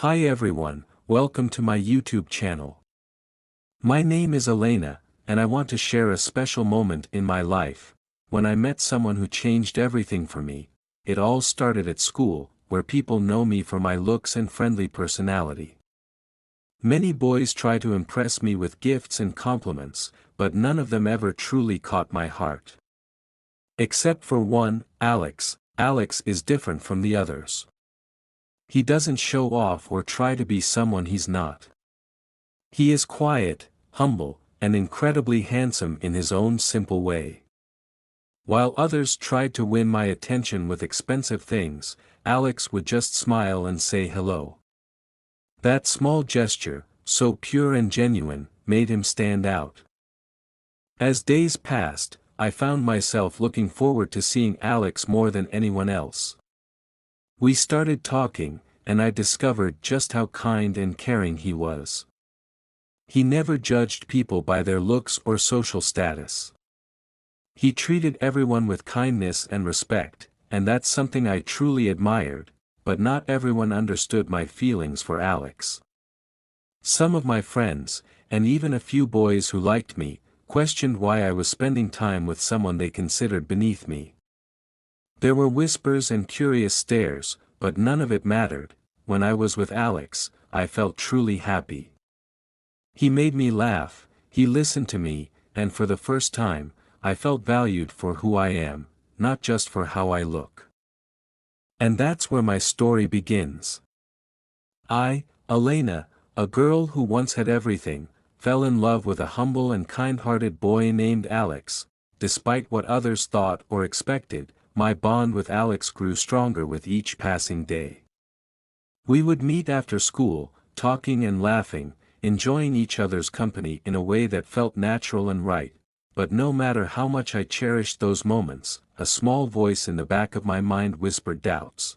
Hi everyone, welcome to my YouTube channel. My name is Elena, and I want to share a special moment in my life, when I met someone who changed everything for me. It all started at school, where people know me for my looks and friendly personality. Many boys try to impress me with gifts and compliments, but none of them ever truly caught my heart. Except for one, Alex. Alex is different from the others. He doesn't show off or try to be someone he's not. He is quiet, humble, and incredibly handsome in his own simple way. While others tried to win my attention with expensive things, Alex would just smile and say hello. That small gesture, so pure and genuine, made him stand out. As days passed, I found myself looking forward to seeing Alex more than anyone else. We started talking, and I discovered just how kind and caring he was. He never judged people by their looks or social status. He treated everyone with kindness and respect, and that's something I truly admired, but not everyone understood my feelings for Alex. Some of my friends, and even a few boys who liked me, questioned why I was spending time with someone they considered beneath me. There were whispers and curious stares, but none of it mattered. When I was with Alex, I felt truly happy. He made me laugh, he listened to me, and for the first time, I felt valued for who I am, not just for how I look. And that's where my story begins. I, Elena, a girl who once had everything, fell in love with a humble and kind-hearted boy named Alex. Despite what others thought or expected, my bond with Alex grew stronger with each passing day. We would meet after school, talking and laughing, enjoying each other's company in a way that felt natural and right, but no matter how much I cherished those moments, a small voice in the back of my mind whispered doubts.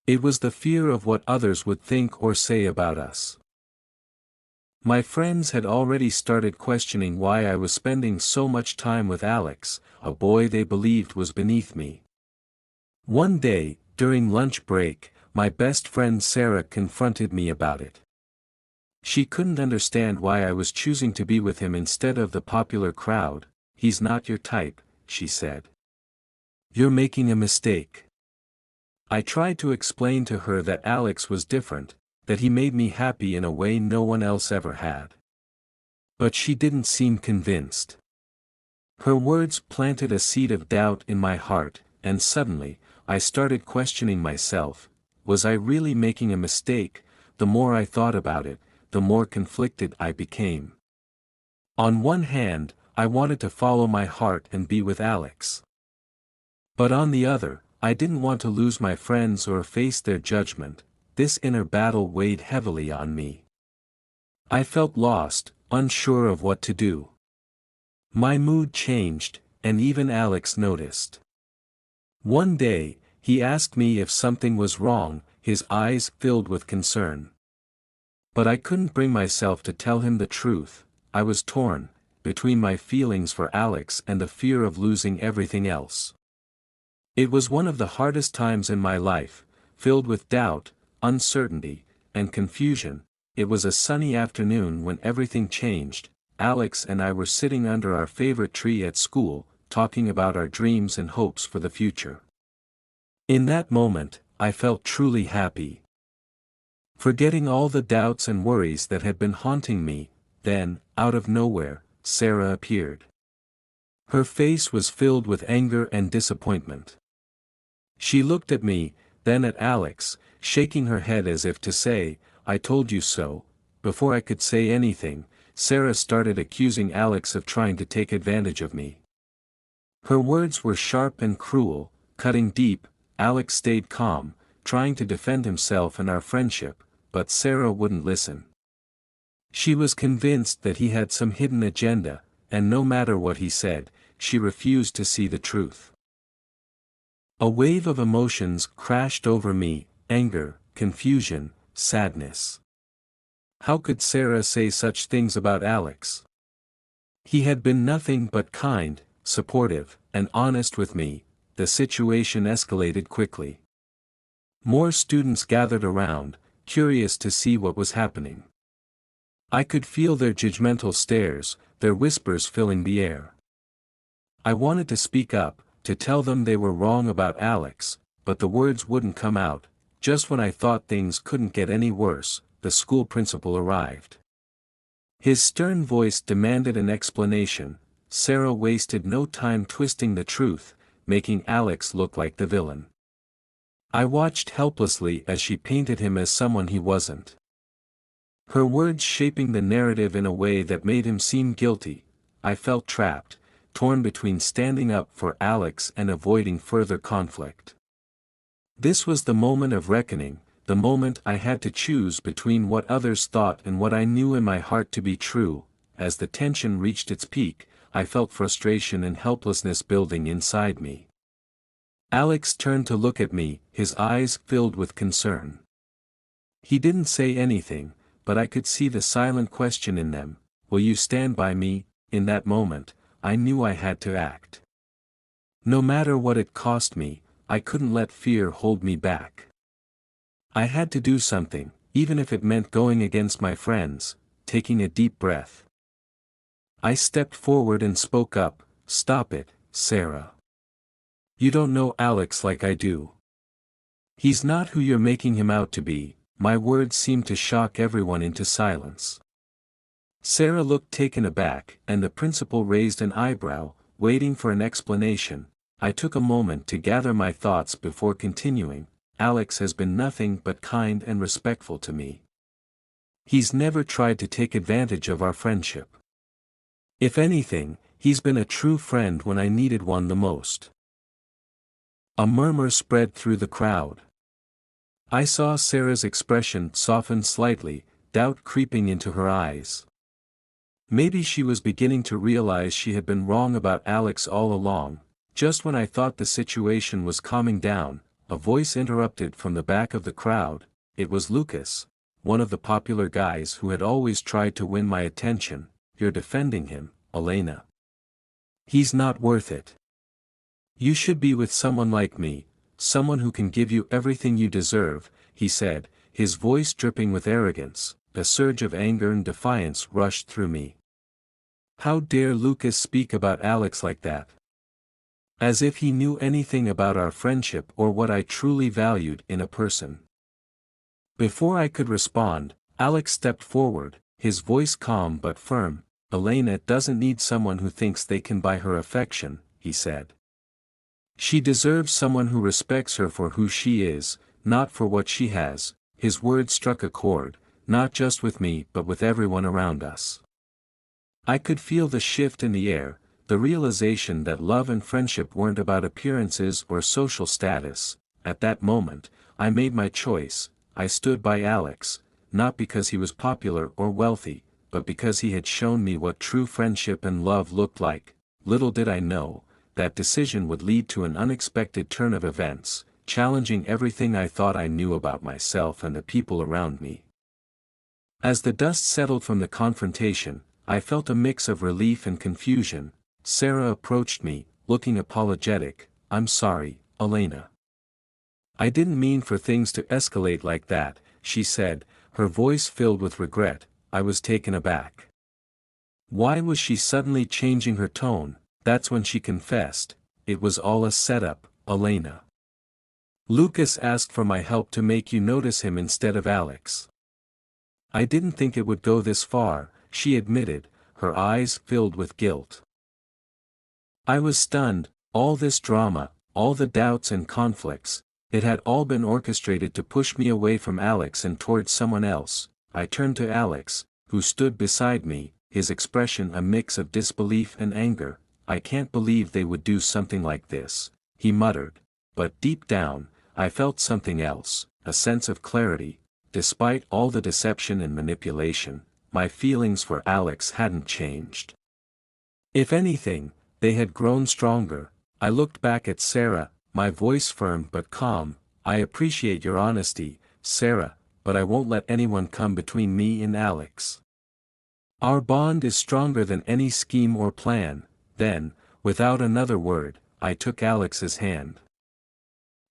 It was the fear of what others would think or say about us. My friends had already started questioning why I was spending so much time with Alex, a boy they believed was beneath me. One day, during lunch break, my best friend Sarah confronted me about it. She couldn't understand why I was choosing to be with him instead of the popular crowd. "He's not your type," she said. "You're making a mistake." I tried to explain to her that Alex was different, that he made me happy in a way no one else ever had. But she didn't seem convinced. Her words planted a seed of doubt in my heart, and suddenly, I started questioning myself. Was I really making a mistake? The more I thought about it, the more conflicted I became. On one hand, I wanted to follow my heart and be with Alex. But on the other, I didn't want to lose my friends or face their judgment. This inner battle weighed heavily on me. I felt lost, unsure of what to do. My mood changed, and even Alex noticed. One day, he asked me if something was wrong, his eyes filled with concern. But I couldn't bring myself to tell him the truth. I was torn, between my feelings for Alex and the fear of losing everything else. It was one of the hardest times in my life, filled with doubt, uncertainty, and confusion. It was a sunny afternoon when everything changed. Alex and I were sitting under our favorite tree at school, talking about our dreams and hopes for the future. In that moment, I felt truly happy. Forgetting all the doubts and worries that had been haunting me, then, out of nowhere, Sarah appeared. Her face was filled with anger and disappointment. She looked at me, then at Alex, shaking her head as if to say, "I told you so." Before I could say anything, Sarah started accusing Alex of trying to take advantage of me. Her words were sharp and cruel, cutting deep. Alex stayed calm, trying to defend himself and our friendship, but Sarah wouldn't listen. She was convinced that he had some hidden agenda, and no matter what he said, she refused to see the truth. A wave of emotions crashed over me: anger, confusion, sadness. How could Sarah say such things about Alex? He had been nothing but kind, supportive, and honest with me. The situation escalated quickly. More students gathered around, curious to see what was happening. I could feel their judgmental stares, their whispers filling the air. I wanted to speak up, to tell them they were wrong about Alex, but the words wouldn't come out. Just when I thought things couldn't get any worse, the school principal arrived. His stern voice demanded an explanation. Sarah wasted no time twisting the truth, making Alex look like the villain. I watched helplessly as she painted him as someone he wasn't. Her words shaping the narrative in a way that made him seem guilty. I felt trapped, torn between standing up for Alex and avoiding further conflict. This was the moment of reckoning, the moment I had to choose between what others thought and what I knew in my heart to be true. As the tension reached its peak, I felt frustration and helplessness building inside me. Alex turned to look at me, his eyes filled with concern. He didn't say anything, but I could see the silent question in them. Will you stand by me? In that moment, I knew I had to act. No matter what it cost me, I couldn't let fear hold me back. I had to do something, even if it meant going against my friends. Taking a deep breath, I stepped forward and spoke up. Stop it, Sarah. You don't know Alex like I do. He's not who you're making him out to be. My words seemed to shock everyone into silence. Sarah looked taken aback, and the principal raised an eyebrow, waiting for an explanation. I took a moment to gather my thoughts before continuing. Alex has been nothing but kind and respectful to me. He's never tried to take advantage of our friendship. If anything, he's been a true friend when I needed one the most. A murmur spread through the crowd. I saw Sarah's expression soften slightly, doubt creeping into her eyes. Maybe she was beginning to realize she had been wrong about Alex all along. Just when I thought the situation was calming down, a voice interrupted from the back of the crowd. It was Lucas, one of the popular guys who had always tried to win my attention. You're defending him, Elena. He's not worth it. You should be with someone like me, someone who can give you everything you deserve, he said, his voice dripping with arrogance. A surge of anger and defiance rushed through me. How dare Lucas speak about Alex like that? As if he knew anything about our friendship or what I truly valued in a person. Before I could respond, Alex stepped forward, his voice calm but firm. Elena doesn't need someone who thinks they can buy her affection, he said. She deserves someone who respects her for who she is, not for what she has. His words struck a chord, not just with me but with everyone around us. I could feel the shift in the air, the realization that love and friendship weren't about appearances or social status. At that moment, I made my choice. I stood by Alex, not because he was popular or wealthy, but because he had shown me what true friendship and love looked like. Little did I know, that decision would lead to an unexpected turn of events, challenging everything I thought I knew about myself and the people around me. As the dust settled from the confrontation, I felt a mix of relief and confusion. Sarah approached me, looking apologetic. I'm sorry, Elena. I didn't mean for things to escalate like that, she said, her voice filled with regret. I was taken aback. Why was she suddenly changing her tone? That's when she confessed. It was all a setup, Elena. Lucas asked for my help to make you notice him instead of Alex. I didn't think it would go this far, she admitted, her eyes filled with guilt. I was stunned. All this drama, all the doubts and conflicts, it had all been orchestrated to push me away from Alex and towards someone else. I turned to Alex, who stood beside me, his expression a mix of disbelief and anger. I can't believe they would do something like this, he muttered, but deep down, I felt something else, a sense of clarity. Despite all the deception and manipulation, my feelings for Alex hadn't changed. If anything, they had grown stronger. I looked back at Sarah, my voice firm but calm. I appreciate your honesty, Sarah, but I won't let anyone come between me and Alex. Our bond is stronger than any scheme or plan. Then, without another word, I took Alex's hand.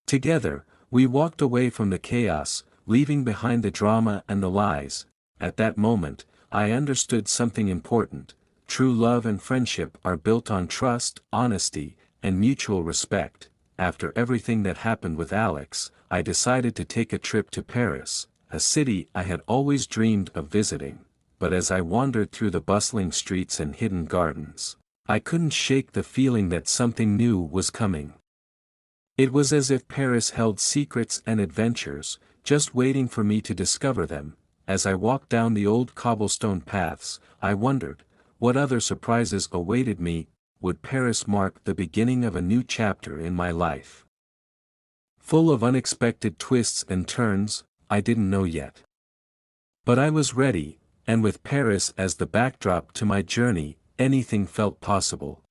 Together, we walked away from the chaos, leaving behind the drama and the lies. At that moment, I understood something important. True love and friendship are built on trust, honesty, and mutual respect. After everything that happened with Alex, I decided to take a trip to Paris, a city I had always dreamed of visiting. But as I wandered through the bustling streets and hidden gardens, I couldn't shake the feeling that something new was coming. It was as if Paris held secrets and adventures, just waiting for me to discover them. As I walked down the old cobblestone paths, I wondered, what other surprises awaited me? Would Paris mark the beginning of a new chapter in my life? Full of unexpected twists and turns, I didn't know yet. But I was ready, and with Paris as the backdrop to my journey, anything felt possible.